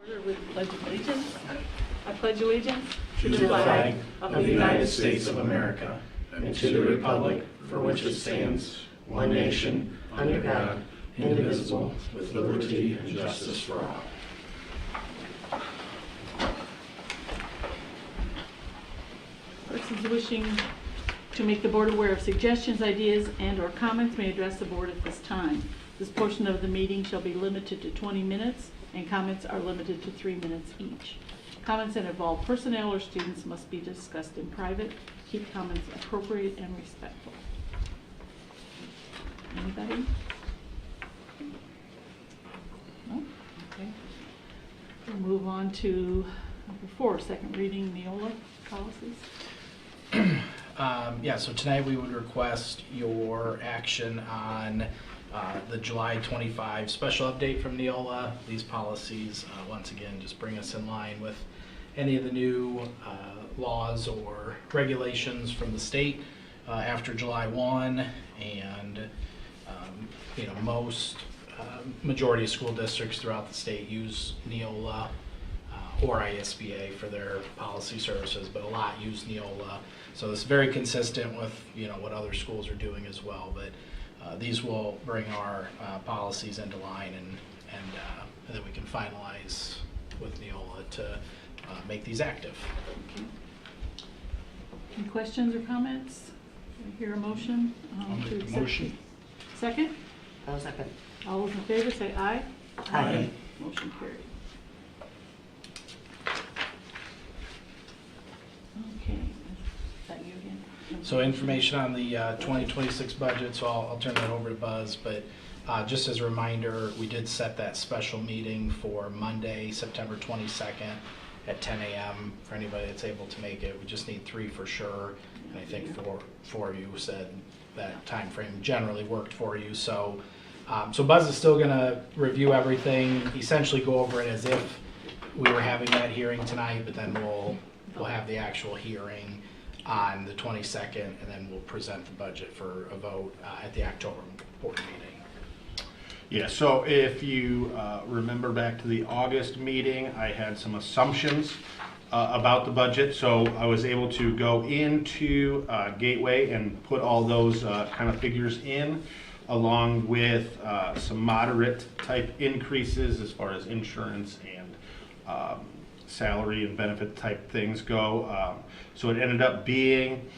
With pledge of allegiance. I pledge allegiance to the flag of the United States of America and to the republic for which it stands, one nation, under God, indivisible, with liberty and justice for all. Persons wishing to make the board aware of suggestions, ideas, and/or comments may address the board at this time. This portion of the meeting shall be limited to 20 minutes, and comments are limited to 3 minutes each. Comments that involve personnel or students must be discussed in private. Keep comments appropriate and respectful. Anybody? No? Okay. We'll move on to number 4, second reading Neola policies. So tonight we would request your action on the July 25 special update from Neola. These policies, once again, just bring us in line with any of the new laws or regulations from the state after July 1. And, most majority of school districts throughout the state use Neola or ISBA for their policy services, but a lot use Neola. So it's very consistent with what other schools are doing as well. But these will bring our policies into line, and then we can finalize with Neola to make these active. Okay. Any questions or comments? I hear a motion. I'll make to the accept. motion. Second? I'll second. All those in favor say aye. Aye. Motion carried. Okay, is that you again? So information on the 2026 budget, so I'll turn that over to Buzz, but just as a reminder, we did set that special meeting for Monday, September 22nd at 10 a.m. for anybody that's able to make it. We just need 3 for sure, and I think four of you said that time frame generally worked for you. So Buzz is still gonna review everything, essentially go over it as if we were having that hearing tonight, but then we'll have the actual hearing on the 22nd, and then we'll present the budget for a vote at the October board meeting. Yeah, so if you remember back to the August meeting, I had some assumptions about the budget. So I was able to go into Gateway and put all those kind of figures in, along with some moderate type increases as far as insurance and salary and benefit type things go. So it ended up being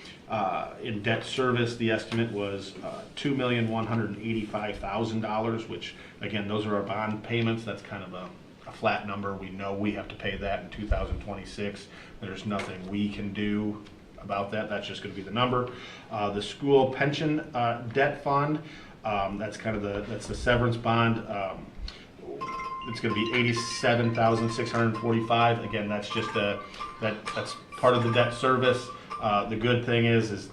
in debt service, the estimate was $2,185,000, which again, those are our bond payments. That's kind of a flat number. We know we have to pay that in 2026. There's nothing we can do about that. That's just going to be the number. The school pension debt fund, that's kind of that's the severance bond. It's going to be $87,645. Again, that's just that's part of the debt service. The good thing is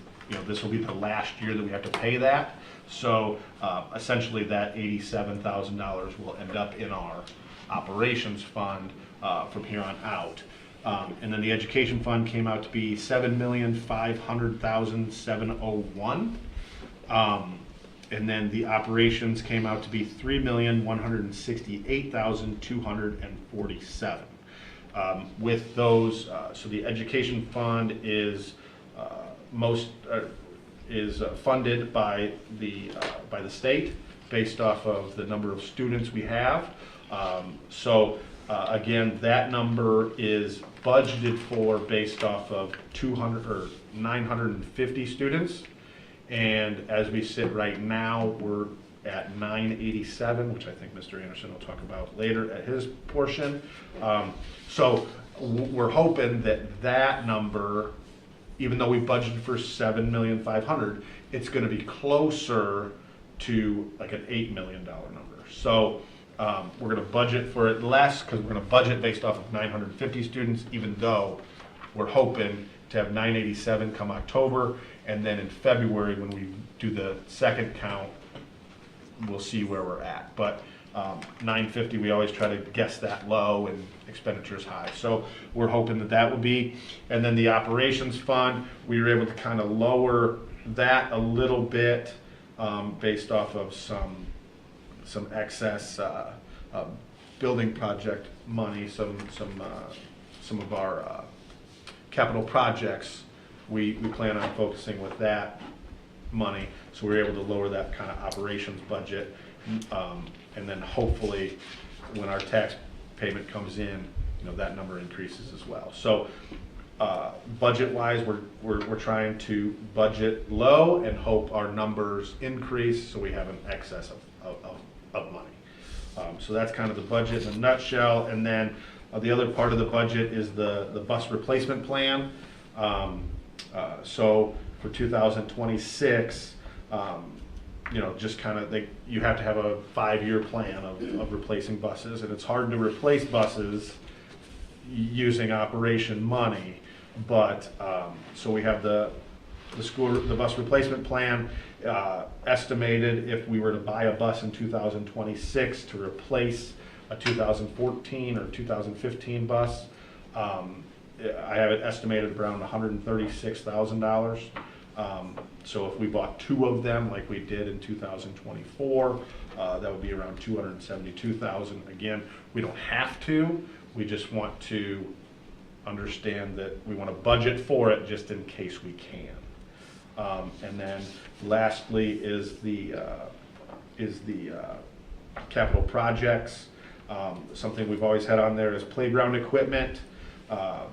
this will be the last year that we have to pay that. So essentially, that $87,000 will end up in our operations fund from here on out. And then the education fund came out to be $7,500,701. And then the operations came out to be $3,168,247. With those, so the education fund is funded by the state based off of the number of students we have. Again, that number is budgeted for based off of 950 students. And as we sit right now, we're at 987, which I think Mr. Anderson will talk about later at his portion. So we're hoping that number, even though we budgeted for $7,500,000, it's going to be closer to like an $8 million number. So we're going to budget for it less because we're going to budget based off of 950 students, even though we're hoping to have 987 come October, and then in February when we do the second count, we'll see where we're at. But 950, we always try to guess that low and expenditures high. So we're hoping that will be. And then the operations fund, we were able to kind of lower that a little bit based off of some excess building project money, some of our capital projects, we plan on focusing with that money. So we're able to lower that kind of operations budget. And then hopefully, when our tax payment comes in, that number increases as well. So budget-wise, we're trying to budget low and hope our numbers increase so we have an excess of money. So that's kind of the budget in a nutshell. And then the other part of the budget is the bus replacement plan. So for 2026, just kind of, you have to have a 5-year plan of replacing buses, and it's hard to replace buses using operation money. But so we have the bus replacement plan estimated if we were to buy a bus in 2026 to replace a 2014 or 2015 bus. I have it estimated around $136,000. So if we bought 2 of them like we did in 2024, that would be around $272,000. Again, we don't have to. We just want to understand that we want to budget for it just in case we can. And then lastly is the capital projects. Something we've always had on there is playground equipment, a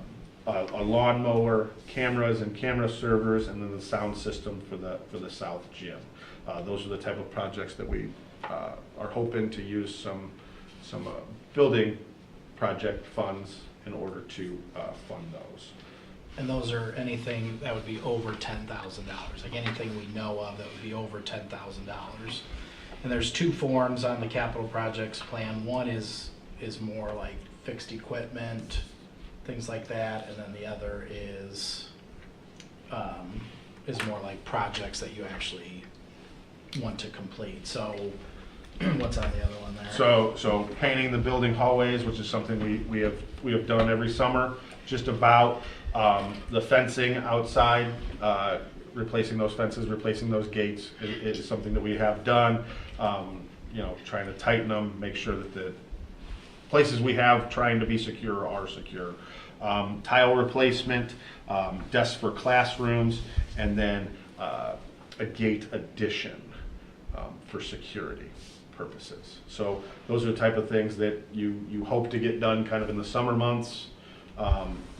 lawnmower, cameras and camera servers, and then the sound system for the South Gym. Those are the type of projects that we are hoping to use some building project funds in order to fund those. And those are anything that would be over $10,000, like anything we know of that would be over $10,000. And there's 2 forms on the capital projects plan. One is more like fixed equipment, things like that, and then the other is more like projects that you actually want to complete. So what's on the other one there? So painting the building hallways, which is something we have done every summer, just about. The fencing outside, replacing those fences, replacing those gates is something that we have done. Trying to tighten them, make sure that the places we have trying to be secure are secure. Tile replacement, desks for classrooms, and then a gate addition for security purposes. So those are the type of things that you hope to get done kind of in the summer months,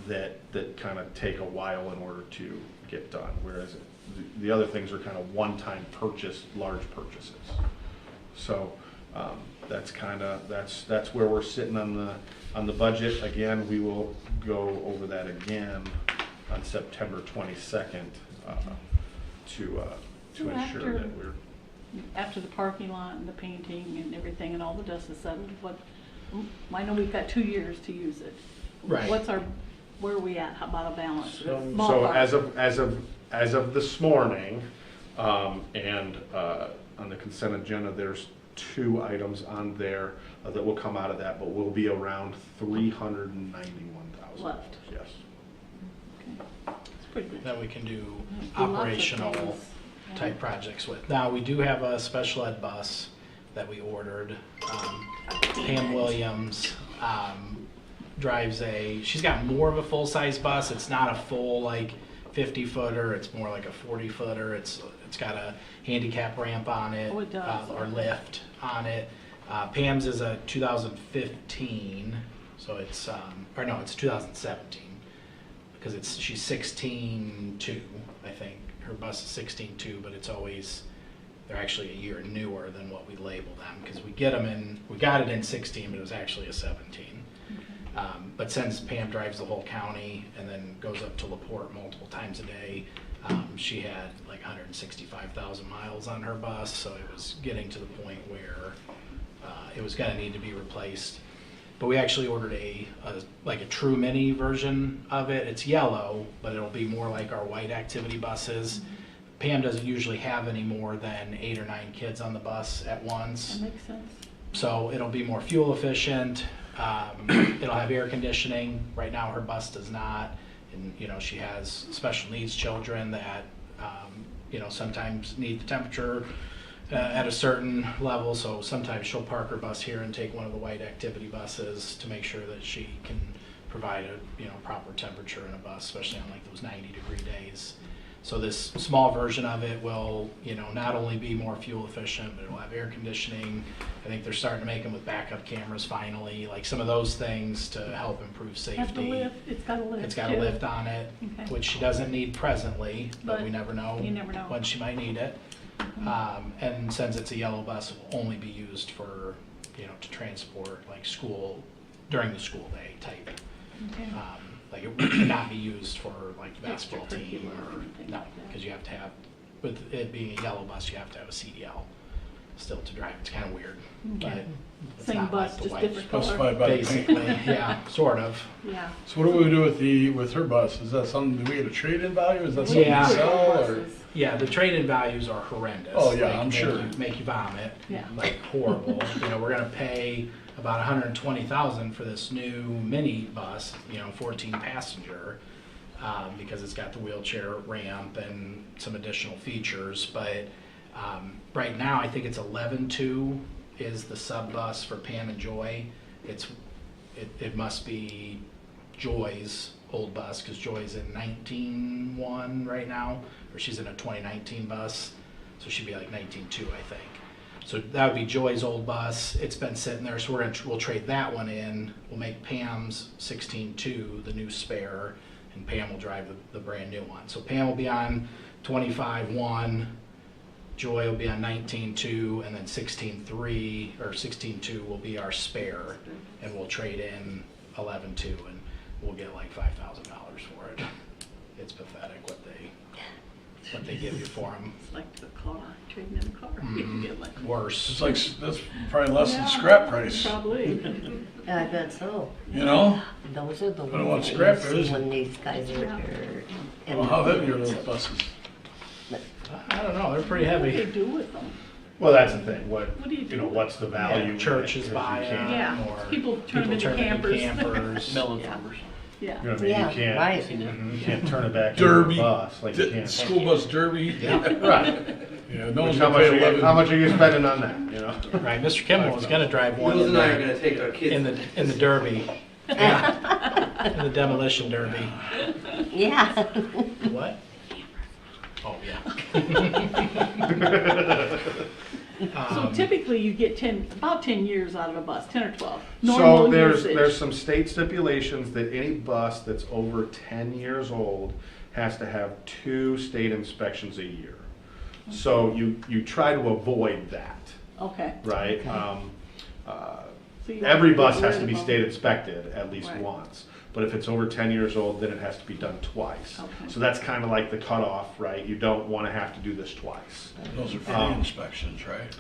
that kind of take a while in order to get done, whereas the other things are kind of one-time large purchases. So that's where we're sitting on the budget. Again, we will go over that again on September 22nd to ensure that we're. After the parking lot and the painting and everything and all the dust is settled, I know we've got 2 years to use it. Right. Where are we at? How about a balance? So as of this morning, and on the consent agenda, there's 2 items on there that will come out of that, but we'll be around $391,000 left. Yes. Okay. That's pretty good. That we can do Lots of operational things. Yeah. type projects with. Now, we do have a special ed bus that we ordered. Pam Williams drives she's got more of a full-size bus. It's not a full 50-footer. It's more like a 40-footer. It's got a handicap ramp on it. Oh, it does. Or lift on it. Pam's is a 2015, so it's it's 2017 because she's 16.2, I think. Her bus is 16.2, but they're actually a year newer than what we label them because we got it in 16, but it was actually a 17. Okay. But since Pam drives the whole county and then goes up to LaPorte multiple times a day, she had 165,000 miles on her bus, so it was getting to the point where it was going to need to be replaced. But we actually ordered a true mini version of it. It's yellow, but it'll be more like our white activity buses. Mm-hmm. Pam doesn't usually have any more than 8 or 9 kids on the bus at once. That makes sense. So it'll be more fuel efficient. It'll have air conditioning. Right now her bus does not. And she has special needs children that sometimes need the temperature at a certain level, so sometimes she'll park her bus here and take one of the white activity buses to make sure that she can provide a, you know, proper temperature in a bus, especially on like those 90-degree days. So this small version of it will, you know, not only be more fuel efficient, but it'll have air conditioning. I think they're starting to make them with backup cameras finally, like some of those things to help improve Have the safety. lift, it's got a lift It's got a too. lift on it, Okay. which she doesn't need presently, but we But never know you never know. when she might need it. And since it's a yellow bus, it will only be used for, you know, to transport like school, during the school day type. Okay. Like it would not be used for like the basketball team Extracurricular or or, anything no, like that. because you have to have, with it being a yellow bus, you have to have a CDL still to drive. It's kind of weird, but Okay. it's Same not bus, like the just white. different color. Specified by the paint. Basically, yeah, sort of. Yeah. So what do we do with her bus? Is that something, do we get a trade-in value? Is that something Yeah. we sell or? Buses. Yeah, the trade-in values are horrendous. Oh, yeah, Like, I'm sure. Make you vomit. Yeah. Like horrible. You know, we're gonna pay about $120,000 for this new mini bus, you know, 14 passenger, because it's got the wheelchair ramp and some additional features. But right now, I think it's 11.2 is the sub bus for Pam and Joy. It must be Joy's old bus, because Joy's in 19.1 right now, or she's in a 2019 bus, so she'd be like 19.2, I think. So that would be Joy's old bus. It's been sitting there, so we'll trade that one in. We'll make Pam's 16.2 the new spare, and Pam will drive the brand new one. So Pam will be on 25.1, Joy will be on 19.2, and then 16.3 or 16.2 will be our spare, and we'll trade in 11.2, and we'll get like $5,000 for it. It's pathetic what they give you for them. It's like the car, trading in a car. You can get like. Worse. It's like, that's probably less than Yeah, scrap price, Probably. I bet so. you know? Those are the I don't want ones that scrap you see those. when these guys are Yeah. here. Well, how heavy are those buses? I don't know, they're pretty What do they heavy. do with them? Well, that's the thing, What do you do? you know, what's the value? in it, Churches 'cause buy you them, can't- Yeah, or people turn them into campers. campers. Yeah. Yeah. You know what I mean? Yeah, You can't, right. you can't turn it back into a Derby. bus, like you can't. School bus derby? Right. Yeah, no Which one's how gonna pay much 11. are you spending on that, you know? Right, Mr. Kimmel was gonna drive one Wills in and I are the, gonna take our kids. in the derby. Yeah. In the demolition derby. Yeah. What? Oh, yeah. So typically you get about 10 years out of a bus, 10 or 12. So Normal there's usage. some state stipulations that any bus that's over 10 years old has to have 2 state inspections a year. So you try to avoid that, Okay. right? So you Every don't bus get has rid to of be them. state inspected at least Right. once. But if it's over 10 years old, then it has to be done twice. Okay. So that's kind of like the cutoff, right? You don't want to have to do this twice. Those are free inspections, right?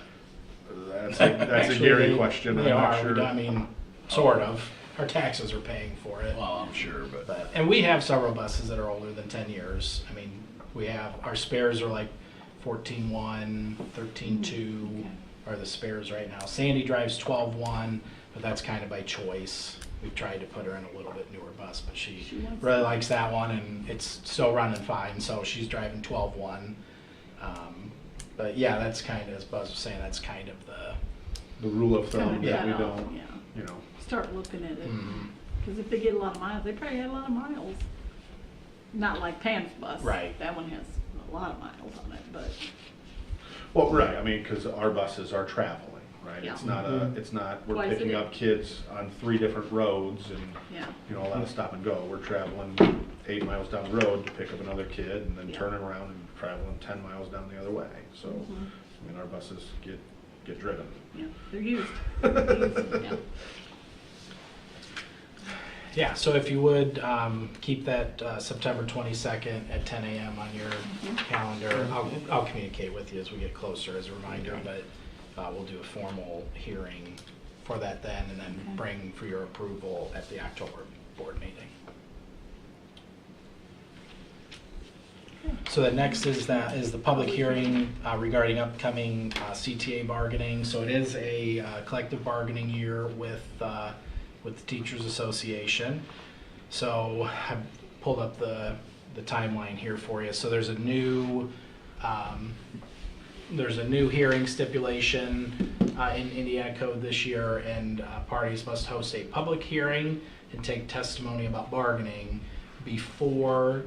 That's a Actually, Gary question. They I'm not are, sure. I mean, sort of. Our taxes are paying for it. Well, I'm sure, but. And we have several buses that are older than 10 years. I mean, we have, our spares are like 14.1, 13.2 are the spares right now. Sandy drives 12.1, but that's kind of by choice. We've tried to put her in a little bit newer bus, but she She wants really likes that one, and it's still running fine, so she's driving 12.1. But yeah, that's kind of, as Buzz was saying, that's kind of the, The rule of thumb Kinda that we cut off, don't, yeah. you know. Start looking at it. mm, Because if they get a lot of miles, they probably had a lot of miles. Not like Pam's bus. Right. That one has a lot of miles on it, but Well, right, I mean, because our buses are traveling, right? Yeah. It's not we're Twice a picking day. up kids on 3 different roads and, yeah. you know, a lot of stop and go. We're traveling 8 miles down the road to pick up another kid and then Yeah. turning around and traveling 10 miles down the other way. So, Mhm. I mean, our buses get driven. Yeah, they're used. They're used, yeah. yeah, so if you would, keep that September 22nd at 10 a.m. on your calendar. I'll communicate with you as we get closer as a reminder, but we'll do a formal hearing for that then, and then Okay. bring for your approval at the October board meeting. So the next is the public hearing regarding upcoming CTA bargaining. So it is a collective bargaining year with the Teachers Association. So I pulled up the timeline here for you. So there's a new there's a new hearing stipulation in Indiana code this year, and parties must host a public hearing and take testimony about bargaining before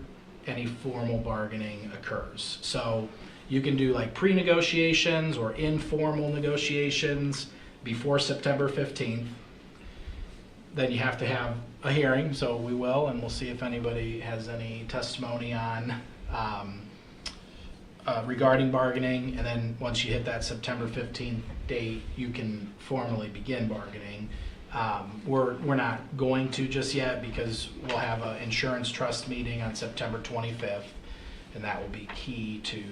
any formal bargaining occurs. So you can do like pre-negotiations or informal negotiations before September 15th. Then you have to have a hearing, so we will, and we'll see if anybody has any testimony on regarding bargaining. And then once you hit that September 15th date, you can formally begin bargaining. We're not going to just yet because we'll have an insurance trust meeting on September 25th, and that will be key to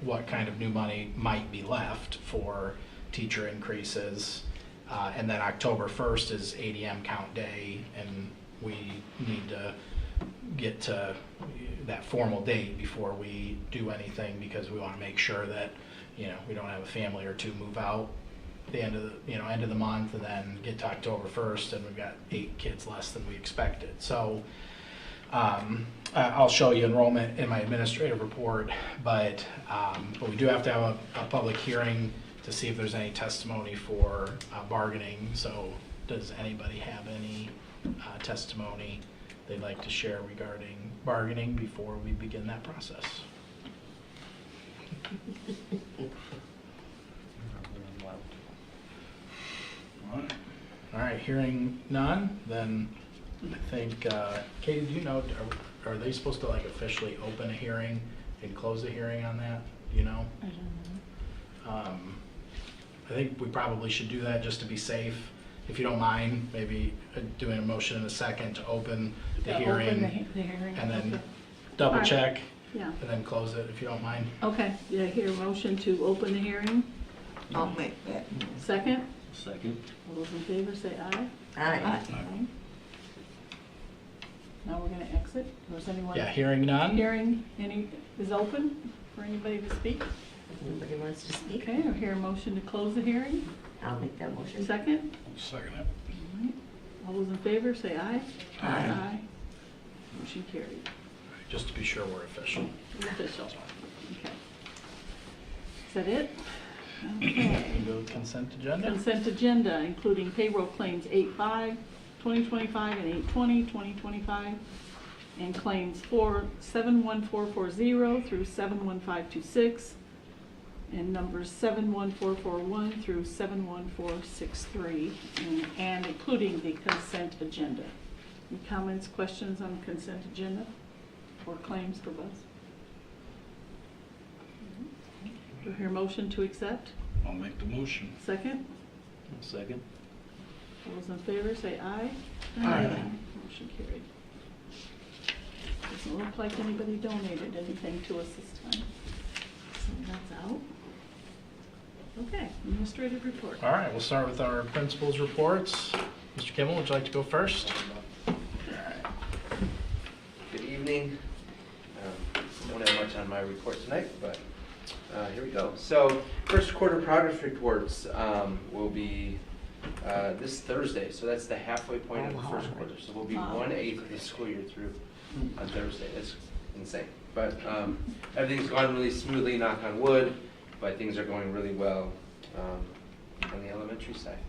what kind of new money might be left for teacher increases. And then October 1st is ADM count day, and we need to get to that formal date before we do anything, because we want to make sure that, you know, we don't have a family or two move out the end of the, you know, end of the month, and then get to October 1st and we've got 8 kids less than we expected. So I'll show you enrollment in my administrative report, but we do have to have a public hearing to see if there's any testimony for bargaining. So does anybody have any testimony they'd like to share regarding bargaining before we begin that process? All right, hearing none, then I think, Katie, do you know, are they supposed to like officially open a hearing and close a hearing on that? Do you know? I don't know. I think we probably should do that just to be safe. If you don't mind, maybe doing a motion in a second to open the Yeah, hearing. open the hearing. And then Okay. double All right. check Yeah, and then close it if you don't mind. okay. Did I hear a motion to open the hearing? I'll make that. Second? Second. All those in favor say aye. Aye. Now we're gonna exit. Does anyone? Yeah, hearing none. Hearing is open for anybody to speak? Anybody wants to speak? Okay, I hear a motion to close the hearing. I'll make that motion. Second? Second it. All right. All those in favor say aye. Aye. Motion carried. Just to be sure we're official. Official. Okay. Is that it? Okay. Go to consent agenda. Consent agenda, including payroll claims 8/5, 2025, and 8/20, 2025, and claims 71440 through 71526, and numbers 71441 through 71463, and including the consent agenda. Any comments, questions on the consent agenda or claims for Buzz? Do I hear a motion to accept? I'll make the motion. Second? Second. All those in favor say aye. Aye. Motion carried. Doesn't look like anybody donated anything to us this time. So that's out. Okay, administrative report. All right, we'll start with our principals' reports. Mr. Kimmel, would you like to go first? Good evening. Don't have much on my report tonight, but here we go. So first quarter progress reports will be this Thursday. So that's the halfway point of the first quarter. So we'll be Wow. 1/8 of the school year through on Thursday. That's insane. But everything's gone really smoothly, knock on wood, but things are going really well on the elementary side.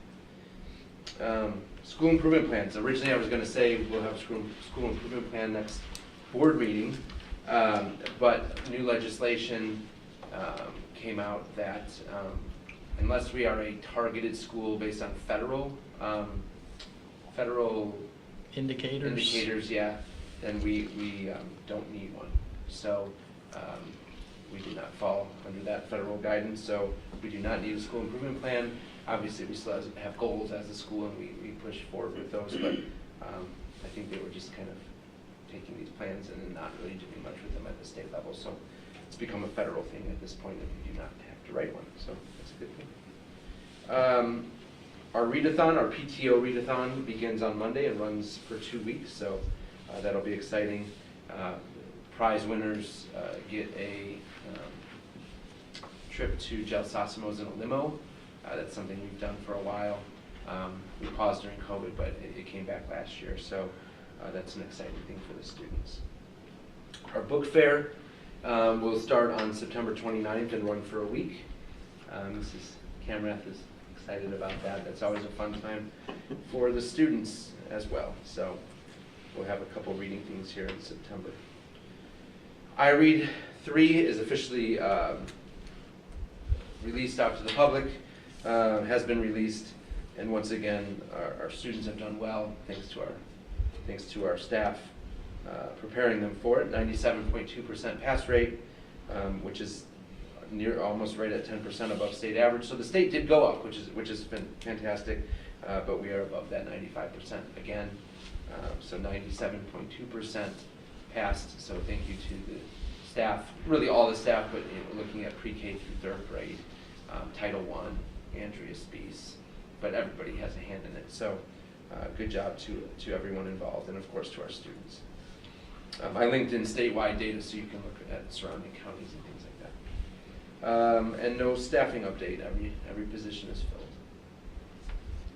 School improvement plans. Originally I was going to say we'll have a school improvement plan next board meeting, but new legislation came out that unless we are a targeted school based on federal Indicators. yeah, then we don't need one. So we did not fall under that federal guidance, so we do not need a school improvement plan. Obviously, we still have goals as a school, and we push forward with those, but I think they were just kind of taking these plans and not really doing much with them at the state level. So it's become a federal thing at this point, and we do not have to write one, so that's a good thing. Our readathon, our PTO readathon begins on Monday and runs for 2 weeks, so that'll be exciting. Prize winners get a trip to Gelsosamos in a limo. That's something we've done for a while. We paused during COVID, but it came back last year, so that's an exciting thing for the students. Our book fair We'll start on September 29th and run for a week. Mrs. Camrath is excited about that. That's always a fun time for the students as well. So we'll have a couple reading things here in September. iRead 3 is officially released out to the public, has been released, and once again, our students have done well thanks to our staff preparing them for it. 97.2% pass rate, which is almost right at 10% above state average. So the state did go up, which has been fantastic, but we are above that 95% again. So 97.2% passed. So thank you to the staff, really all the staff, but looking at pre-K through 3rd grade, Title I, Andrea Spees, but everybody has a hand in it. So good job to everyone involved, and of course to our students. I linked in statewide data so you can look at surrounding counties and things like that. And no staffing update. Every position is filled.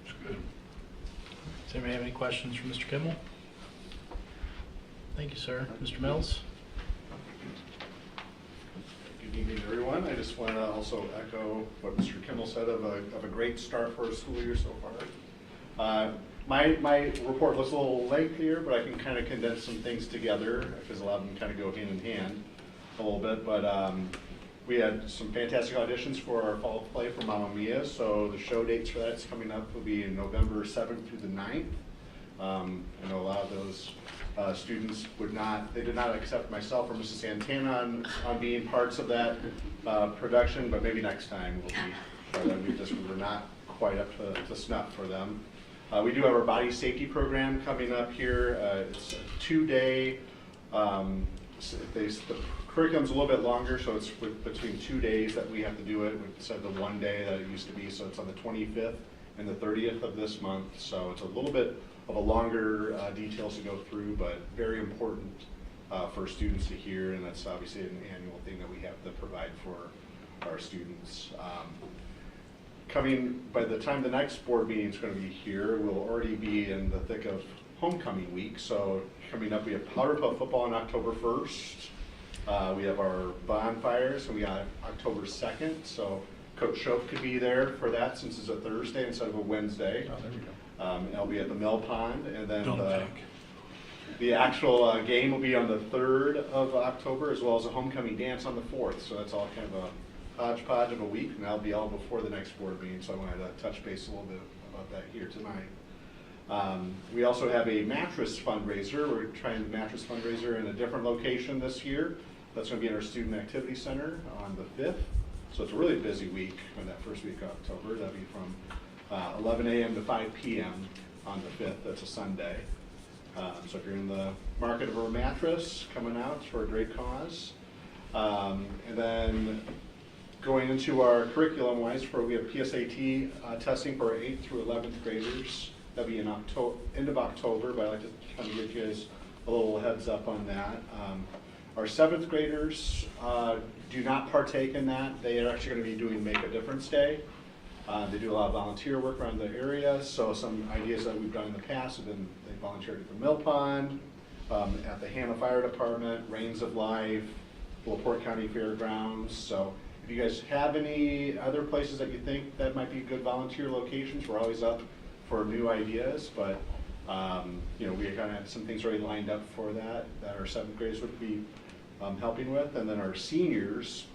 That's good. Does anybody have any questions for Mr. Kimmel? Thank you, sir. Mr. Mills? Good evening, everyone. I just want to also echo what Mr. Kimmel said of a great start for a school year so far. My report looks a little lengthier, but I can kind of condense some things together because a lot of them kind of go hand in hand a little bit. But we had some fantastic auditions for our fall play for Mamma Mia. So the show dates for that's coming up will be in November 7th through the 9th. I know a lot of those students did not accept myself or Mrs. Santana on being parts of that production, but maybe next time we're not quite up to snuff for them. We do have our body safety program coming up here. It's a 2-day, the curriculum's a little bit longer, so it's between 2 days that we have to do it instead of the 1 day that it used to be. So it's on the 25th and the 30th of this month. So it's a little bit of a longer details to go through, but very important for students to hear, and that's obviously an annual thing that we have to provide for our students. Coming, by the time the next board meeting is going to be here, we'll already be in the thick of homecoming week. So coming up, we have Powder Puff football on October 1st. We have our bonfires, and we got October 2nd. So Coach Shope could be there for that since it's a Thursday instead of a Wednesday. Oh, there we go. I'll be at the Mill Pond, and then the actual game will be on the 3rd of October, as well as a homecoming dance on the 4th. So that's all kind of a hodgepodge of a week, and that'll be all before the next board meeting. So I wanted to touch base a little bit about that here tonight. We also have a mattress fundraiser. We're trying the mattress fundraiser in a different location this year. That's going to be in our Student Activity Center on the 5th. So it's a really busy week on that first week of October. That'll be from 11 a.m. to 5 p.m. on the 5th. That's a Sunday. So if you're in the market of a mattress, coming out, it's for a great cause. And then going into our curriculum-wise, we have PSAT testing for our 8th through 11th graders. That'll be in end of October, but I'd like to kind of give you guys a little heads up on that. Our 7th graders do not partake in that. They are actually going to be doing Make a Difference Day. They do a lot of volunteer work around the area, so some ideas that we've done in the past have been they volunteered at the Mill Pond, at the Hannah Fire Department, Reigns of Life, LaPorte County Fairgrounds. So if you guys have any other places that you think that might be good volunteer locations, we're always up for new ideas, but we kind of have some things already lined up for that our 7th graders would be helping with. And then our seniors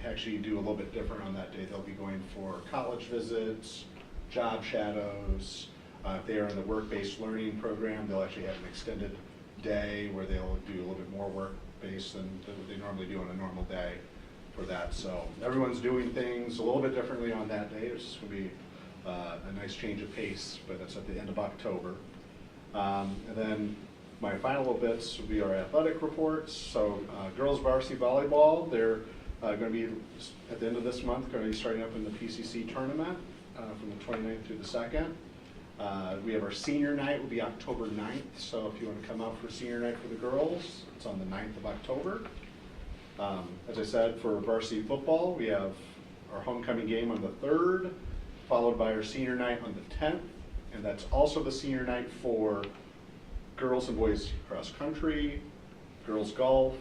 actually do a little bit different on that day. They'll be going for college visits, job shadows. If they are in the work-based learning program, they'll actually have an extended day where they'll do a little bit more work-based than they normally do on a normal day for that. So everyone's doing things a little bit differently on that day. It's just going to be a nice change of pace, but that's at the end of October. And then my final little bits will be our athletic reports. So girls varsity volleyball, they're going to be, at the end of this month, going to be starting up in the PCC tournament from the 29th through the 2nd. We have our senior night, will be October 9th. So if you want to come out for senior night for the girls, it's on the 9th of October. As I said, for varsity football, we have our homecoming game on the 3rd, followed by our senior night on the 10th. And that's also the senior night for girls and boys cross country, girls golf,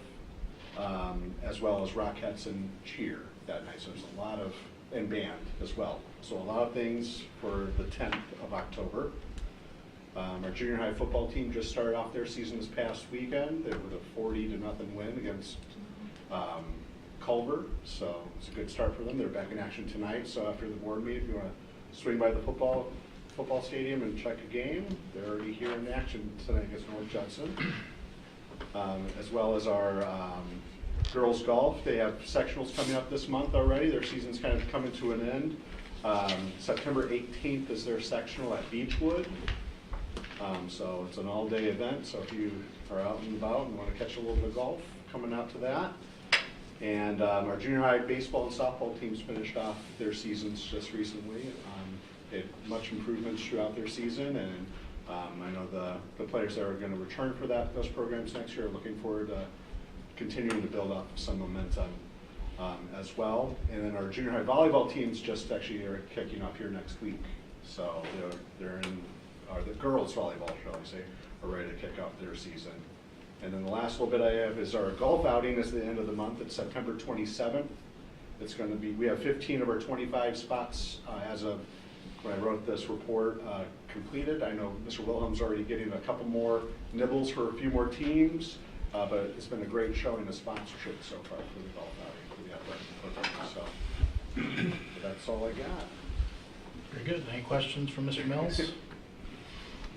as well as Rockettes and cheer that night. So there's a lot of, and band as well. So a lot of things for the 10th of October. Our junior high football team just started off their season this past weekend. They were a 40-0 win against Culver. So it's a good start for them. They're back in action tonight. So after the board meeting, if you want to swing by the football stadium and check a game, they're already here in action tonight against North Judson. As well as our girls golf. They have sectionals coming up this month already. Their season's kind of coming to an end. September 18th is their sectional at Beechwood. So it's an all-day event, so if you are out and about and want to catch a little bit of golf, coming out to that. And our junior high baseball and softball teams finished off their seasons just recently. They had much improvements throughout their season, and I know the players that are going to return for those programs next year are looking forward to continuing to build up some momentum as well. And then our junior high volleyball teams just actually are kicking off here next week. So they're in, or the girls volleyball, shall I say, are ready to kick off their season. And then the last little bit I have is our golf outing is the end of the month. It's September 27th. It's going to be, we have 15 of our 25 spots as of when I wrote this report completed. I know Mr. Wilhelm's already getting a couple more nibbles for a few more teams, but it's been a great showing of sponsorship so far for the golf outing, for the athletic program. So that's all I got. Very good. Any questions from Mr. Mills?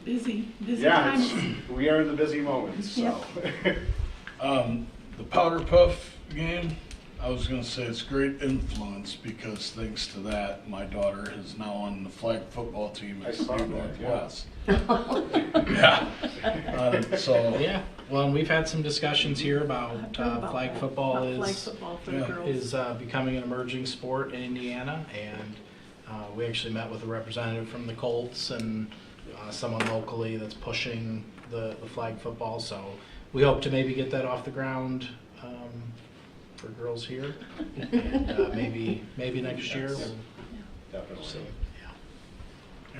Busy Yeah, times. we are in the busy moments, so. The Powder Puff game, I was gonna say it's great influence because thanks to that, my daughter is now on the flag football team I at saw New that, yeah. Northwest. Yeah. So, Yeah. Well, and we've had some discussions here about I've heard about flag that, football about flag is football for yeah, the girls. becoming an emerging sport in Indiana, and we actually met with a representative from the Colts and someone locally that's pushing the flag football. So we hope to maybe get that off the ground for girls here, and maybe next year. We'll Definitely. see. Yeah.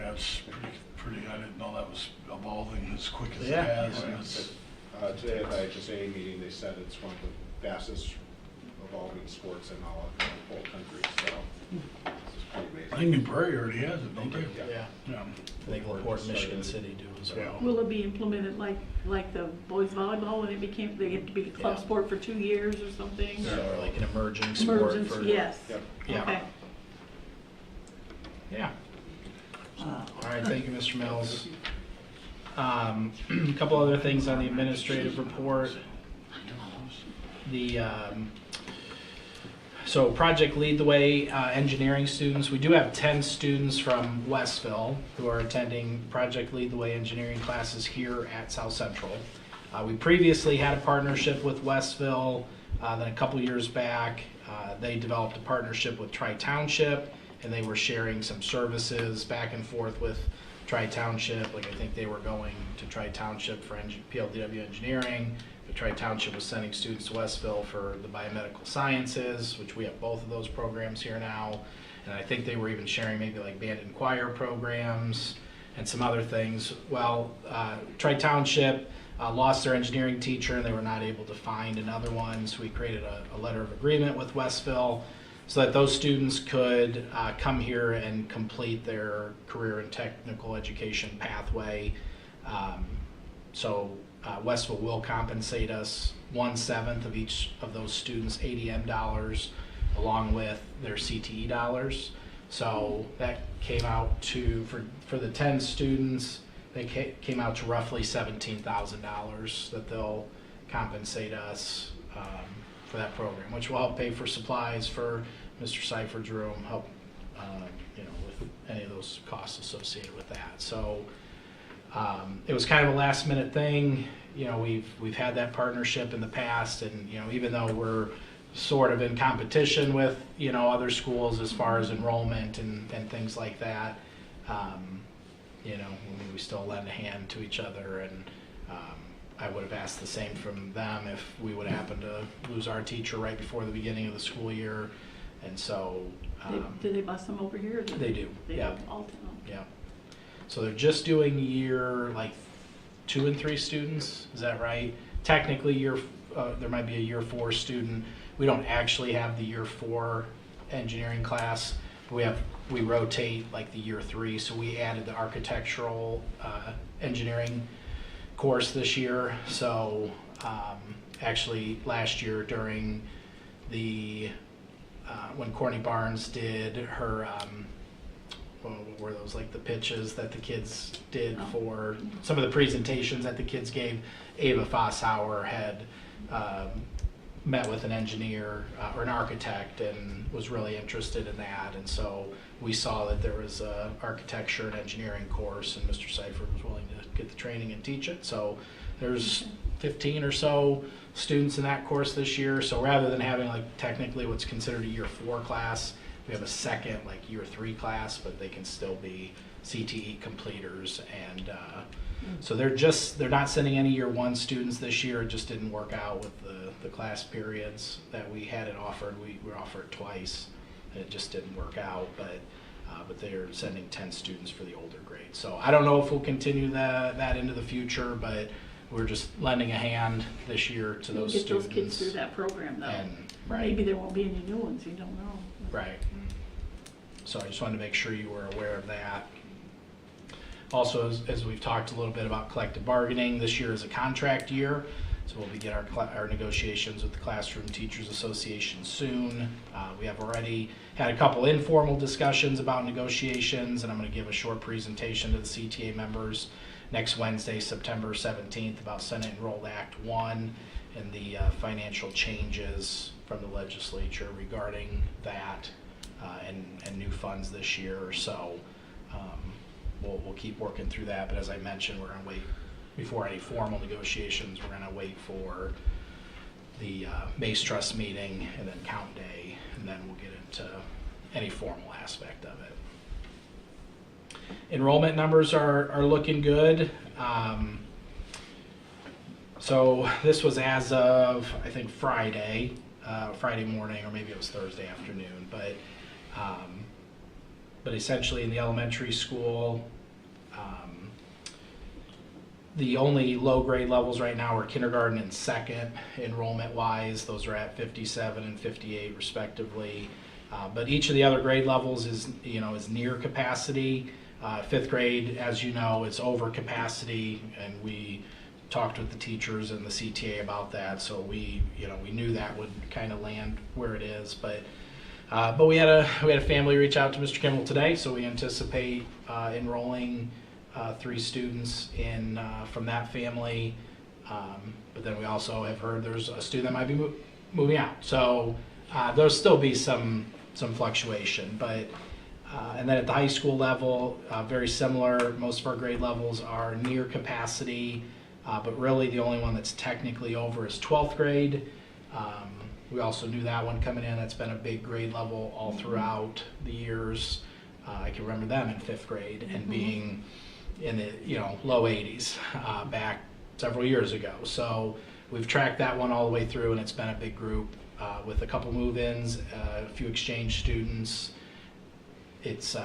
yeah, it's pretty, I didn't know that was evolving as quick as it Yeah. has. And it's, Today at the IHSA meeting, they said it's one of the fastest evolving sports in all of the whole country, so it's pretty I amazing. think New Prairie already has it, don't they? Yeah. Yeah. I think LaPorte, Michigan City do as well. Will it be implemented like the boys volleyball when it became, they had to be a club Yeah. sport for 2 years or something? So like an emerging sport Emergence, for yes. Yep. Yeah. Okay. Yeah. All right, thank you, Mr. Mills. A couple other things on the administrative report. So Project Lead the Way engineering students, we do have 10 students from Westville who are attending Project Lead the Way engineering classes here at South Central. We previously had a partnership with Westville, then a couple years back, they developed a partnership with Tri-Township, and they were sharing some services back and forth with Tri-Township. Like I think they were going to Tri-Township for PLDW engineering, but Tri-Township was sending students to Westville for the biomedical sciences, which we have both of those programs here now. And I think they were even sharing maybe like band and choir programs and some other things. Well, Tri-Township lost their engineering teacher and they were not able to find another one, so we created a letter of agreement with Westville so that those students could come here and complete their career and technical education pathway. Westville will compensate us 1/7 of each of those students' ADM dollars along with their CTE dollars. So that came out to, for the 10 students, they came out to roughly $17,000 that they'll compensate us for that program, which will help pay for supplies for Mr. Seiferd's room, help with any of those costs associated with that. So it was kind of a last minute thing. We've had that partnership in the past, and even though we're sort of in competition with other schools as far as enrollment and things like that, we still lend a hand to each other, and I would have asked the same from them if we would happen to lose our teacher right before the beginning of the school year. And so Do they bus them over here? Or they do. They Yeah. have all town. Yeah. So they're just doing year like 2 and 3 students. Is that right? Technically, there might be a year 4 student. We don't actually have the year 4 engineering class. We rotate like the year 3, so we added the architectural engineering course this year. So actually last year during the when Courtney Barnes did her what were those, like the pitches that the kids did for some of the presentations that the kids gave, Ava Fosshauer had met with an engineer or an architect and was really interested in that, and so we saw that there was a architecture and engineering course, and Mr. Seifert was willing to get the training and teach it. So there's 15 or so students in that course this year. So rather than having like technically what's considered a year 4 class, we have a second like year 3 class, but they can still be CTE completers. And so they're not sending any year 1 students this year. It just didn't work out with the class periods that we had it offered. We offered it twice, and it just didn't work out. But they're sending 10 students for the older grades. So I don't know if we'll continue that into the future, but we're just lending a hand this year to those Get students. those kids through that program, though. And, Maybe there won't be any new ones, you don't know. Right. So I just wanted to make sure you were aware of that. Also, as we've talked a little bit about collective bargaining, this year is a contract year, so we'll begin our negotiations with the Classroom Teachers Association soon. We have already had a couple informal discussions about negotiations, and I'm going to give a short presentation to the CTA members next Wednesday, September 17th, about Senate Enrolled Act 1 and the financial changes from the legislature regarding that and new funds this year. So we'll keep working through that, but as I mentioned, we're going to wait before any formal negotiations. We're going to wait for the Mace Trust meeting and then count day, and then we'll get into any formal aspect of it. Enrollment numbers are looking good. So this was as of, I think, Friday morning, or maybe it was Thursday afternoon, but essentially in the elementary school, the only low grade levels right now are kindergarten and second enrollment wise. Those are at 57 and 58 respectively. But each of the other grade levels is near capacity. 5th grade, as you know, it's over capacity, and we talked with the teachers and the CTA about that. So we knew that would kind of land where it is. But we had a family reach out to Mr. Kimball today, so we anticipate enrolling 3 students in from that family. But then we also have heard there's a student that might be moving out. So there'll still be some fluctuation. But and then at the high school level, very similar. Most of our grade levels are near capacity, but really the only one that's technically over is 12th grade. We also knew that one coming in. That's been a big grade level all throughout the years. I can remember them in 5th grade and being in the low 80s back several years ago. So we've tracked that one all the way through, and it's been a big group with a couple move-ins, a few exchange students. It's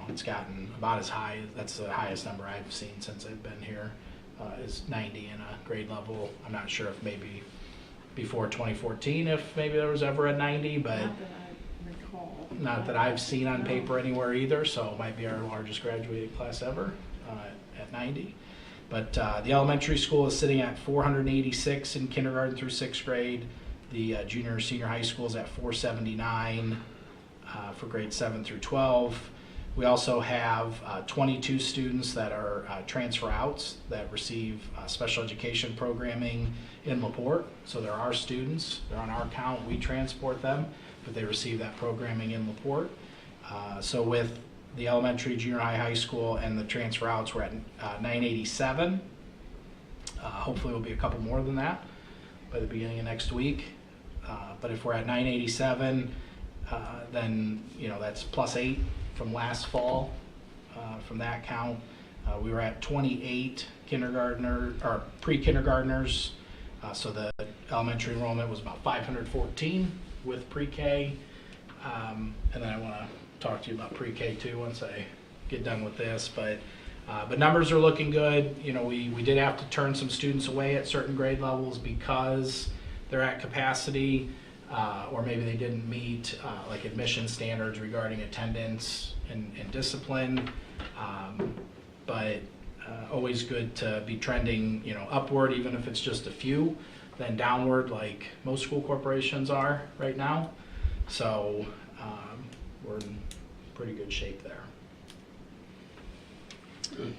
it's gotten about as high. That's the highest number I've seen since I've been here. Is 90 in a grade level. I'm not sure if maybe before 2014 if maybe there was ever a 90, but Not that I recall. not that I've seen on paper anywhere either. So it might be our largest graduating class ever at 90. But the elementary school is sitting at 486 in kindergarten through 6th grade. The junior senior high school is at 479 for grades 7 through 12. We also have 22 students that are transfer outs that receive special education programming in LaPorte. So there are students, they're on our count, we transport them, but they receive that programming in LaPorte. So with the elementary, junior high, high school, and the transfer outs, we're at 987. Hopefully we'll be a couple more than that by the beginning of next week. But if we're at 987, then that's +8 from last fall from that count. We were at 28 pre-kindergartners, so the elementary enrollment was about 514 with pre-K. And then I want to talk to you about pre-K too once I get done with this, but But numbers are looking good. You know, we did have to turn some students away at certain grade levels because they're at capacity, or maybe they didn't meet like admission standards regarding attendance and discipline. But always good to be trending, you know, upward, even if it's just a few, then downward like most school corporations are right now. So we're in pretty good shape there. Good.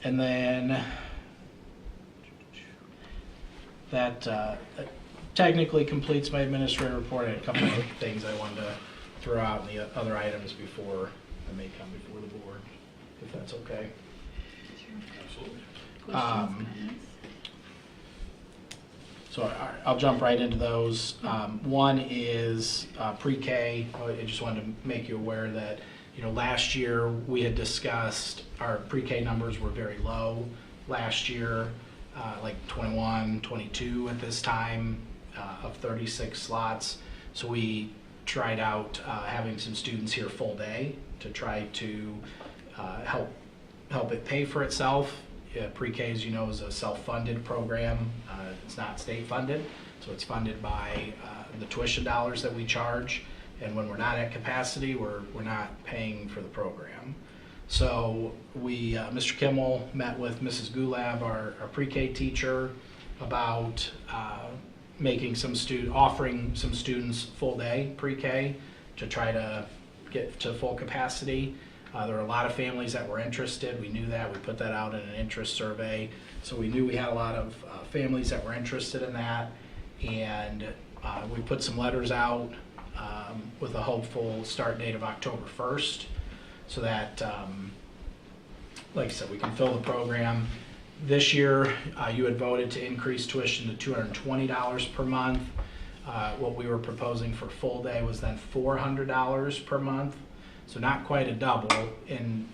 And then that technically completes my administrative report. I had a couple of things I wanted to throw out in the other items before I may come before the board, if that's okay. Absolutely. Questions, comments? So I'll jump right into those. One is pre-K. I just wanted to make you aware that, you know, last year we had discussed our pre-K numbers were very low last year, like 21, 22 at this time of 36 slots. So we tried out having some students here full day to try to help it pay for itself. Pre-K, as you know, is a self-funded program. It's not state funded, so it's funded by the tuition dollars that we charge. And when we're not at capacity, we're not paying for the program. So we, Mr. Kimmel met with Mrs. Gulab, our pre-K teacher, about offering some students full day pre-K to try to get to full capacity. There were a lot of families that were interested. We knew that. We put that out in an interest survey. So we knew we had a lot of families that were interested in that. And we put some letters out with a hopeful start date of October 1st so that, like I said, we can fill the program. This year, you had voted to increase tuition to $220 per month. What we were proposing for full day was then $400 per month. So not quite a double in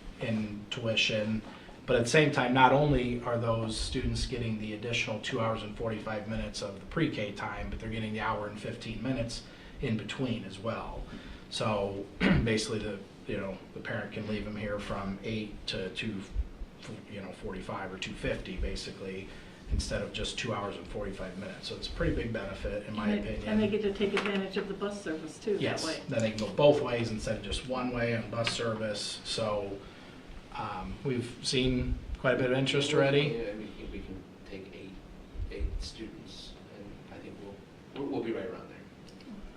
tuition, but at the same time, not only are those students getting the additional 2 hours and 45 minutes of the pre-K time, but they're getting the hour and 15 minutes in between as well. So basically, the parent can leave them here from 8 to 2:45 or 2:50 basically, instead of just 2 hours and 45 minutes. So it's a pretty big benefit in my opinion. And they get to take advantage of the bus service too that Yes, way. then they can go both ways instead of just one way on bus service. So we've seen quite a bit of interest already. Yeah, we can take eight students, and I think we'll be right around there.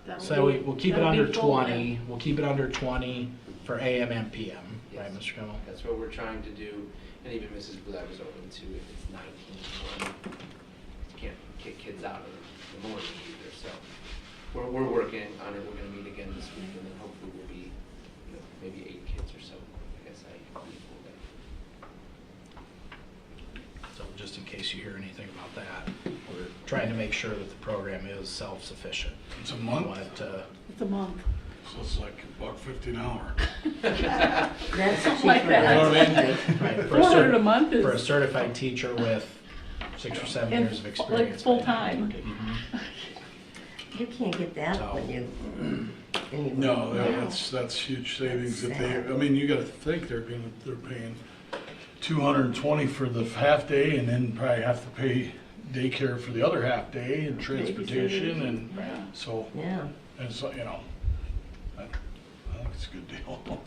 That'll So be- we'll keep it that'll be under full 20. We'll keep it under 20 for AM and PM, right, Yes. Mr. Kimmel? That's what we're trying to do, and even Mrs. Gulab is open to if it's 19, can't kick kids out of the morning either, so we're working on it. We're gonna meet again this week, and then hopefully we'll be, maybe 8 kids or so, I guess full day. So just in case you hear anything about that, we're trying to make sure that the program is self-sufficient. It's a We month, want it to- It's a month. so it's like $1.50 an hour. That's cheaper Like that. than You know what I mean? right, 400 a month for a is certified teacher with 6 or 7 And years of like experience. full-time. Mhm. You can't get that So- when you. No, that's huge savings. If they, I mean, you gotta think they're paying $220 for the half day and then probably have to pay daycare for the other half day and transportation and Yeah. so, Yeah. and so, I think it's a good deal.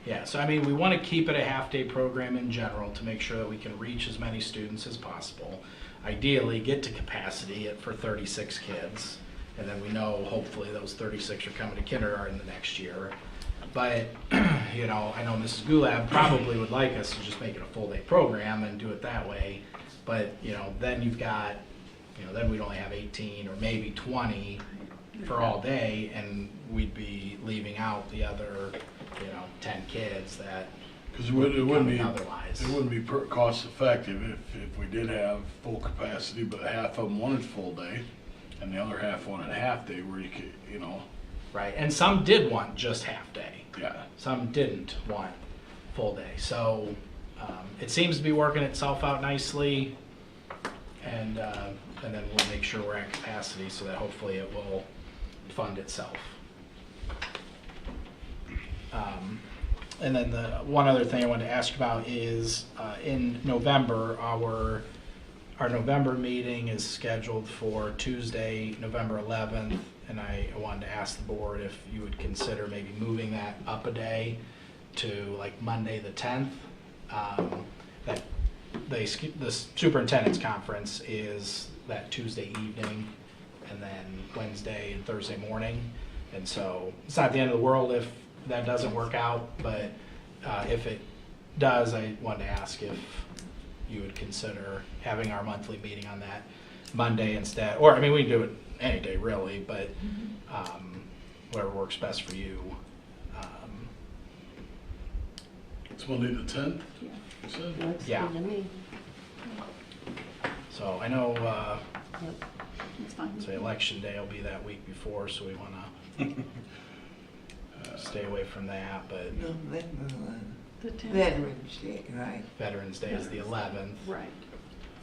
Yeah, so I mean, we want to keep it a half-day program in general to make sure that we can reach as many students as possible. Ideally, get to capacity for 36 kids, and then we know hopefully those 36 are coming to kindergarten the next year. But, I know Mrs. Gulab probably would like us to just make it a full-day program and do it that way. But, then you've got, then we'd only have 18 or maybe 20 for all day, and we'd be leaving out the other, 10 kids that Because it wouldn't be, otherwise. it wouldn't be cost effective if we did have full capacity, but half of them wanted full day and the other half wanted half day where you could, Right, and some did want just half day. yeah. Some didn't want full day. So it seems to be working itself out nicely, and then we'll make sure we're at capacity so that hopefully it will fund itself. And then the one other thing I wanted to ask about is in November, our November meeting is scheduled for Tuesday, November 11th, and I wanted to ask the board if you would consider maybe moving that up a day to like Monday the 10th. That the superintendent's conference is that Tuesday evening, and then Wednesday and Thursday morning. And so it's not the end of the world if that doesn't work out, but if it does, I wanted to ask if you would consider having our monthly meeting on that Monday instead. Or, I mean, we can do it any day really, but whatever works best for you. It's Monday the 10th, Yeah. you said? Looks Yeah. good to me. So I know, Yep. It's fine. say election day will be that week before, so we want to stay away from that, but The 10th. Veterans Day, right? Veterans Day is the 11th. Right.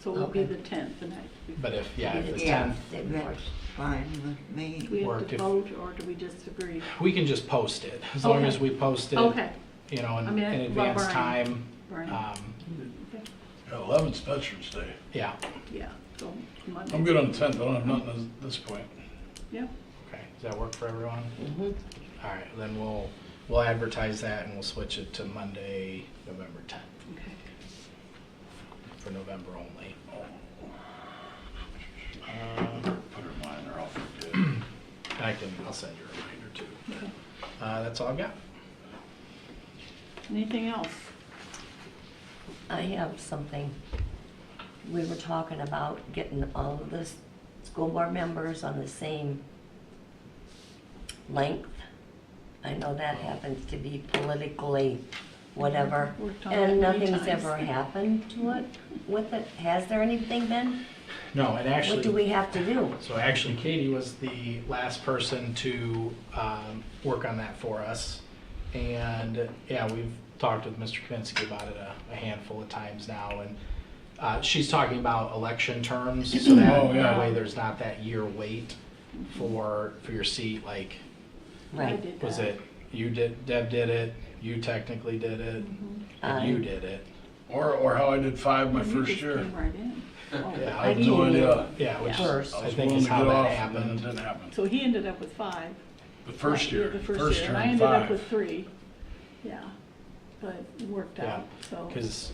So it will be Okay. the 10th, the night before. But if, yeah, if the Yeah, 10th, that's fine with me. Do we or have to if- vote, or do we just agree? we can just post it, as long Okay. as we post it, Okay, you know, I in mean, in well, advance Brian. time. Brian. Okay. Yeah, 11th's Veterans Day. Yeah, Yeah, so Monday. I'm good on the 10th, I don't have nothing at this point. Yeah, okay, does that work for everyone? Mhm. All right, then we'll advertise that and we'll switch it to Monday, November 10th, okay. for November only. Put her in mind or I'll forget. And I'll send you a reminder too. Okay. That's all I've got. Anything else? I have something. We were talking about getting all of the school board members on the same length. I know that happens to be politically whatever, Worked on that and many nothing's times. ever happened to it with it. Has there anything been? No, and actually. What do we have to do? So actually, Katie was the last person to work on that for us. And yeah, we've talked with Mr. Kaminsky about it a handful of times now. And she's talking about election terms, so that, Oh, yeah. that way there's not that year wait for your seat. Like, I Right. did was that. it, you did, Deb did it, you technically did it, and you did it. Or how I did 5 my Well, you first just year. came right in. Oh, Yeah, I have no came- idea. Yeah, which Yeah. First. I was think willing is to how get that off, and then happened. it didn't happen. So he ended up with 5. The first Yeah, year, the first first year, term, and I ended up 5. with 3. Yeah, but it worked Yeah, out, so. because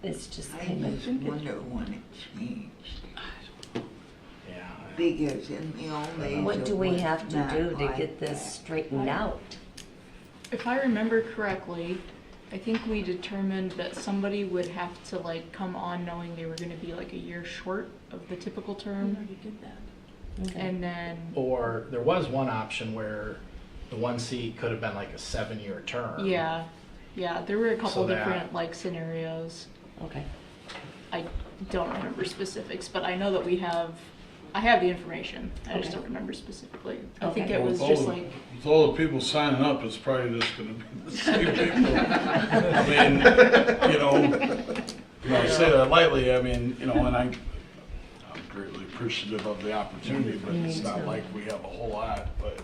It's just I kind of, just wonder when it changed. yeah, Because in the old days. what it do we was have to not do to like get this that. straightened out? If I remember correctly, I think we determined that somebody would have to like come on knowing they were gonna be like a year short of the typical We term. already did that. Okay. And then, or there was one option where the one seat could have been like a 7-year term. yeah, there were a couple So that- different like scenarios. Okay. I don't remember specifics, but I know that I have the information. I just Okay. don't remember specifically. I think Okay. it was With just all like, With all the people signing up, it's probably just gonna be the same people. I mean, I say that lightly, I mean, and I'm greatly appreciative of the opportunity, but it's Me not too. like we have a whole lot, but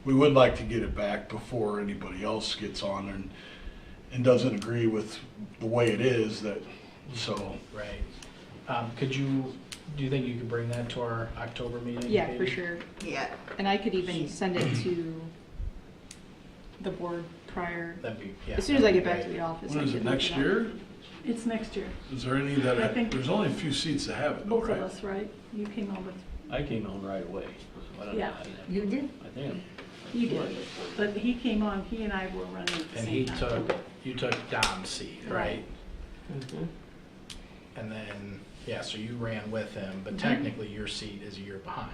we would like to get it back before anybody else gets on and doesn't agree with the way it is, so. Right. Do you think you could bring that to our October meeting? yeah, for Katie? sure. Yeah, And I could even send it to the board prior, That'd be, yeah. as soon as I that'd get be back to great. the office. When I is could it, look next up. year? It's next year. Is there any I think- there's only a few seats that have it though, Both of right? us, right? You came on with, I came on right away. I don't know. Yeah. You did? I think. you did, but he came on, he and I were running at the And same time. you took Dom's seat, right? Mhm. And then, yeah, so you ran with him, but Mhm. technically your seat is a year behind.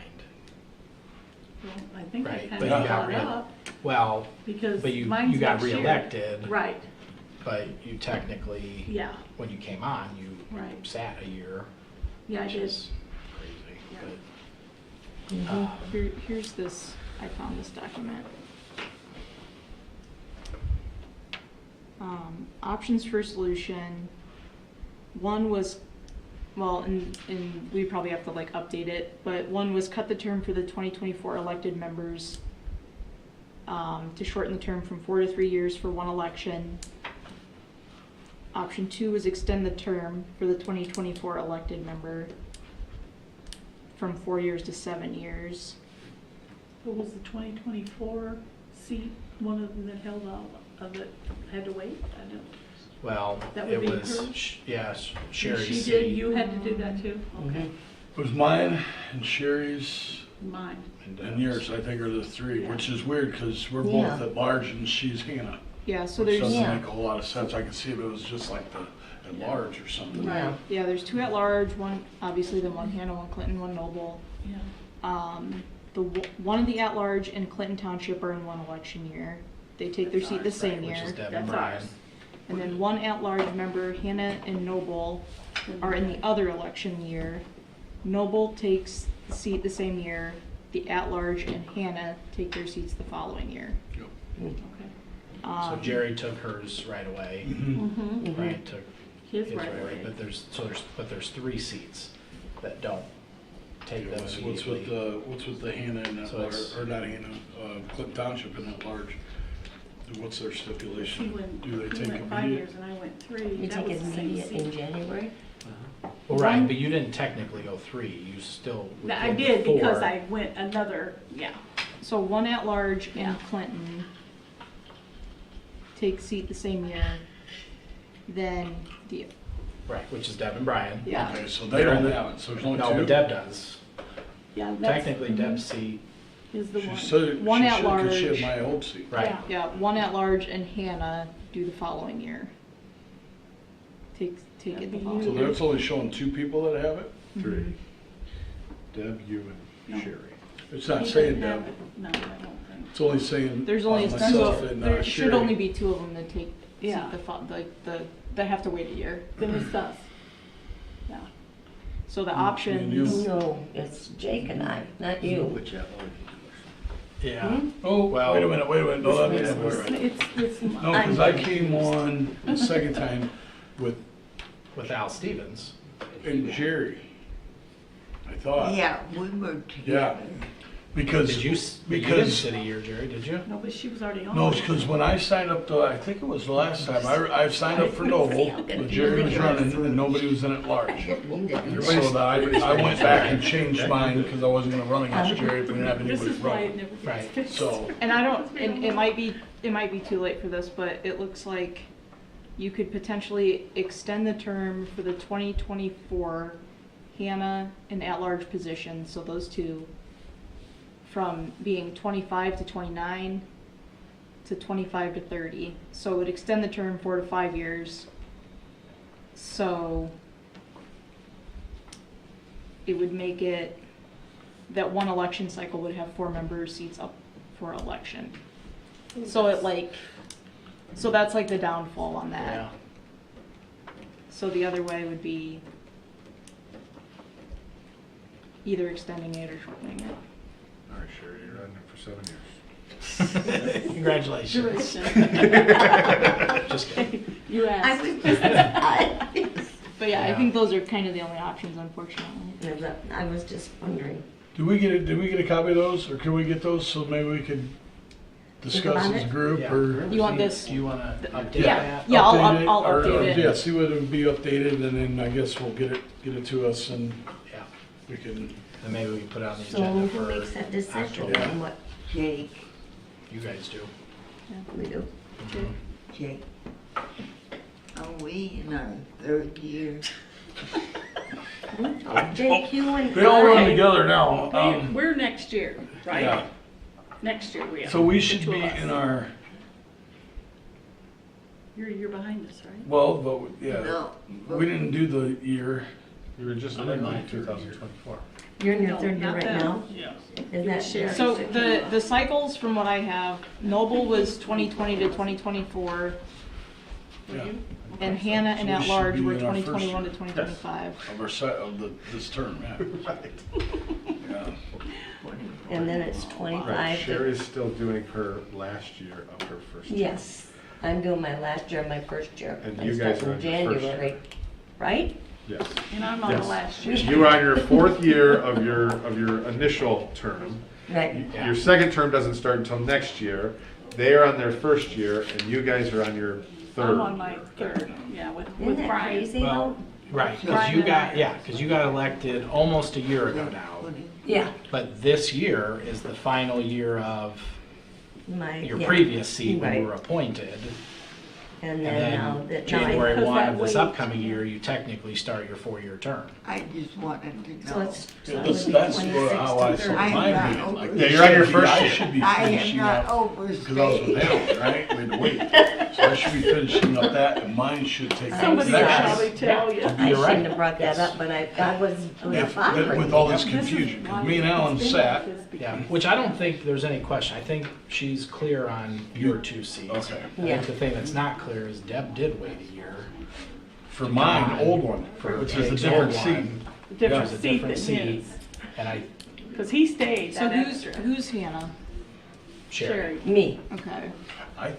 Well, I think I Right, kind but of you got caught rid- up, Well, because but you mine's got next year. reelected, Right, but you technically, yeah, when you came on, you right. sat a year, Yeah, I which did. is crazy. Yeah. But, Mhm. Here's this, I found this document. Options for solution. One was, well, and we probably have to like update it, but one was cut the term for the 2024 elected members to shorten the term from 4 to 3 years for one election. Option 2 is extend the term for the 2024 elected member from 4 years to 7 years. What was the 2024 seat, one of them that held out of it, had to wait? I don't. Well, That it would be was, her? Sherry's She seat. did, you had to do that too? Okay, It was mine and Sherry's mine. and yours, I think, are the three, Yeah. which is weird because we're Yeah. both at large and she's Hannah. Yeah, so Which there's, doesn't Yeah. make a whole lot of sense. I could see if it was just like the at large or something. Yeah. yeah, there's 2 at large, one, obviously the one Hannah, one Clinton, one Noble. Yeah. One of the at large in Clinton Township are in one election year. They take their seat the same Which is year. Deb and That's Brian. ours. And then one at large member, Hannah and Noble, are in the other election year. Noble takes the seat the same year. The at large and Hannah take their seats the following year. Okay. So Jerry took hers right away. Mm-hmm. Brian took His his right away. But there's 3 seats that don't take them What's immediately. with the Hannah and that So large, it's- or not Hannah, Clinton Township and that large? What's their He stipulation? went, Do they he take went 5 immediate? years and I went 3. You That take was the same immediate in seat. January? Well, right, One- but you didn't technically go 3. You still. would I go did because 4. I went another, yeah. So one at large in Yeah. Clinton takes seat the same year. Then the, Right, which is Deb and Brian. yeah. Okay, so they don't have it, so there's only No, two? but Deb does. Yeah, that's. Technically, Deb's seat, Is the She one. said, One she at should, 'cause she large. had my old seat. right. Yeah. Yeah, one at large and Hannah do the following year. Take it That'd the be following So year. that's only showing 2 people that have it? 3. Deb, you, No. and Sherry. It's not He saying doesn't have Deb. it. No, I don't think. It's only saying There's only myself two, and there should Sherry. only be 2 of them that take Yeah. seat that have to wait a year. Then it's us. Yeah. So the and you. options, No, it's Jake and I, not you. Which at large? Yeah. Oh, Well- wait a minute, no, that ain't right. It's No, because I came on the second time with With Al Stevens. and Jerry. I thought. Yeah, we were Yeah. together. Because, Did you didn't because, sit a year, Jerry, did you? No, but she was already on. no, it. because when I signed up to, I think it was the last time, I signed up for Noble, but Jerry was running and nobody was in at I large. didn't mean to be So that I went back and changed mine because I wasn't gonna run against Jerry if we didn't have This anybody is why it running. never gets Right. fixed. So, and I don't, and it might be too late for this, but it looks like you could potentially extend the term for the 2024 Hannah and at-large position, so those 2, from being 25 to 29 to 25 to 30. So it would extend the term 4 to 5 years. So it would make it that one election cycle would have 4 member seats up for election. So so that's like the downfall on that. Yeah. So the other way would be either extending it or shortening it. All right, Sherry, you're running it for 7 years. Congratulations. Duration. Just kidding. You I asked. was just, But yeah, I Yeah. think those are kind of the only options, unfortunately. I was just wondering. did we get a copy of those, or can we get those so maybe we could discuss about as a it? group, Yeah. or? You want this? Do you want to update Yeah. that? Yeah, I'll Or- update or, it. Yeah, see what it would be updated, and then I guess we'll get it to us, and Yeah. we can, And maybe we can put it on the So agenda who for makes that decision October. and what Jake, You guys do. we do? Jake. Are we in our 3rd year? Jake, you and they all run I, together now. We're next year, right? Yeah, Next year we are. so we The should 2 be of us. in our, You're behind us, right? well, but, yeah, No. we didn't do the year. You were just I'm in my in 2024. you're in your No, 3rd year not right them. now? Yeah. Is that Sherry. So the cycles from what I have, Noble was 2020 to 2024, Yeah, and Hannah and So we at should large be were in our 2021 to first 2025. of our set of this term, yeah. Yeah. And then it's Right, 25. Sherry's still doing her last year of her first term. Yes, I'm doing my last year, my first year. And I you start guys are in in your first January, right? Yes. And I'm on the Yes. last year. You are on your 4th year of your initial term. Right, Your second term doesn't start until next year. They are on their 1st year, and you guys are on your 3rd. I'm on my 3rd, yeah, with isn't that Brian. crazy Well, though? right, because Brian you and I got, are- yeah, because you got elected almost a year ago now. Yeah, But this year is the final year of your yeah. previous seat when you Right. were appointed. And And then now then that. January Because 1 that of this way- upcoming year, you technically start your 4-year term. I just wanted to So know. it's. Yeah, that's how I saw I am mine not being. Like, over- Yeah, you're on your first I year. should be I am finishing not up, because I was with overstayed. Alan, right? We had to wait. So I should be finishing up that, and mine should take. Somebody will Yes. probably tell you. I You're right. shouldn't have brought that up, but I was If, bothering with me. all this This is confusion, why 'cause me and Alan it's been sat, like this Yeah, because- which I don't think there's any question. I think she's clear on your 2 seats. Okay. I Yeah. think the thing that's not clear is Deb did wait a year. for mine, old one, For which is a Jake's different old seat. one, Different It's a seat than different seat. his, And I, because he stayed So that who's, extra. who's Hannah? Sherry, Me, Okay. I,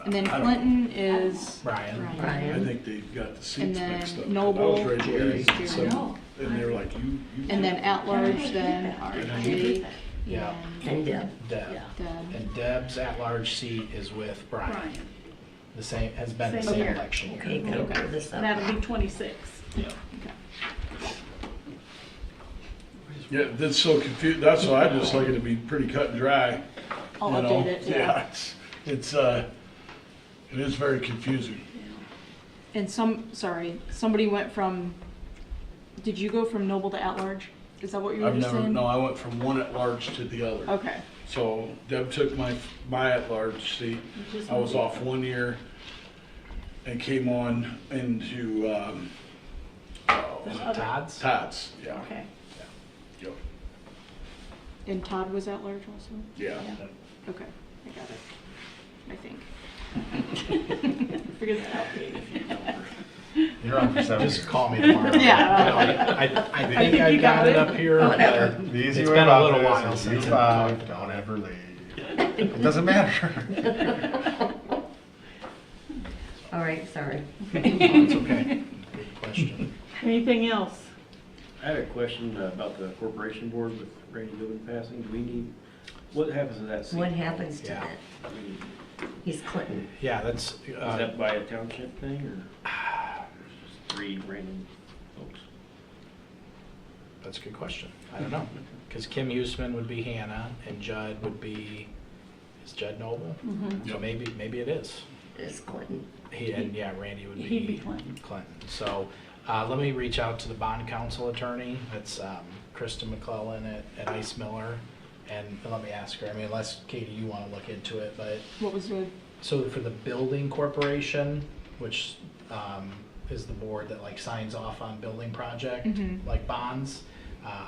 And then I don't- Clinton is Brian. I Brian, think they got the And seats then mixed up. 'cause Noble, I was ready to leave, Jerry. so- and they were like, you. and then at large then are Jake Yeah. and Deb. Deb. Yeah. Deb. And Deb's at-large seat is with Brian. Brian. The same, has been the Same same year. election year. Okay, gotta pull this And up. that'll be 26. Yeah. Yeah, that's so confused, that's why I just like it to be pretty cut and dry. I'll you know? update it, yeah. It's, it is very confusing. And somebody went from, did you go from Noble to at large? Is that what you were I've just never, saying? no, I went from one at large to the other. Okay. So Deb took my at large seat. I was off 1 year and came on into, Was it Todd's? Tots, yeah. Okay. Yep. And Todd was at large also? Yeah. Okay, I got it. I think. Figure that out, Dave. You're on for 7 Just years. call me tomorrow. Yeah. I think think you I got got it it. up here, Whatever. but The easy it's way been a about little this while is since you I 5, talked about don't it. ever leave. It doesn't matter. All right, sorry. Oh, it's okay. Good question. Anything else? I had a question about the corporation board with Randy Goodwin passing. Do we need, what happens to that seat? What happens to Yeah. that? I mean, He's Clinton. Yeah, that's, is that by a township thing or just 3 random folks? that's a good question. I don't know. Because Kim Huesman would be Hannah and Judd would be, is Judd Noble? Mhm. So maybe it is. Is Clinton. And yeah, Randy would be. He'd be Clinton. So, let me reach out to the bond counsel attorney, that's, Kristen McClellan at Ice Miller, and let me ask her, I mean, unless, Katie, you wanna look into it, but, What was the, so for the building corporation, which, is the board that like signs off on building project, Mhm. like bonds,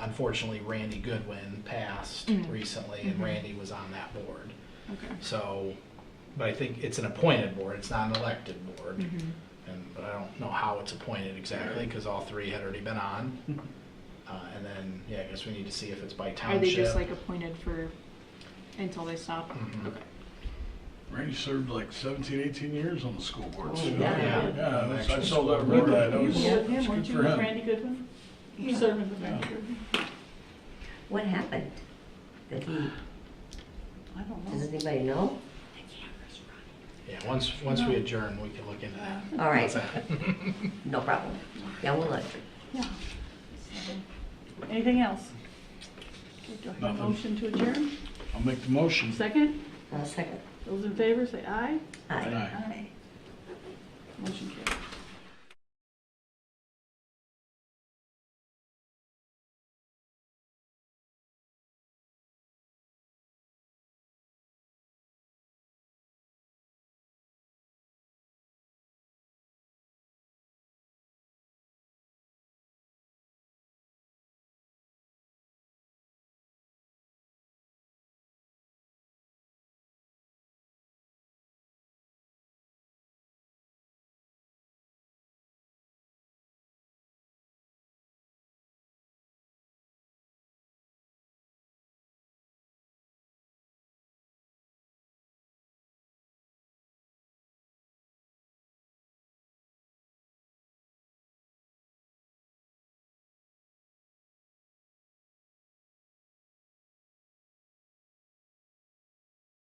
unfortunately, Randy Goodwin passed Mhm. recently, and Mhm. Randy was on that board. okay. So, but I think it's an appointed board, it's not an elected board. Mhm. But I don't know how it's appointed exactly, because all 3 had already been on. And then, yeah, I guess we need to see if it's by township. Are they just like appointed for, until they stop? Mhm. Okay. Randy served like 17, 18 years on the school board. so- yeah. Yeah, I saw that, read that, it You was were with him, it's weren't good you, for with him. Randy Goodwin? You Yeah. served with Randy Goodwin? What happened? Did he, I don't does know. anybody know? Yeah, once we adjourn, we can look into that. All right, How's that? no problem. Yeah, we'll let you. Yeah. So, anything else? Okay, do I have a Nothing. motion to adjourn? I'll make the motion. Second? Second. Those in favor, say aye. Aye. Aye. Aye. Motion carries.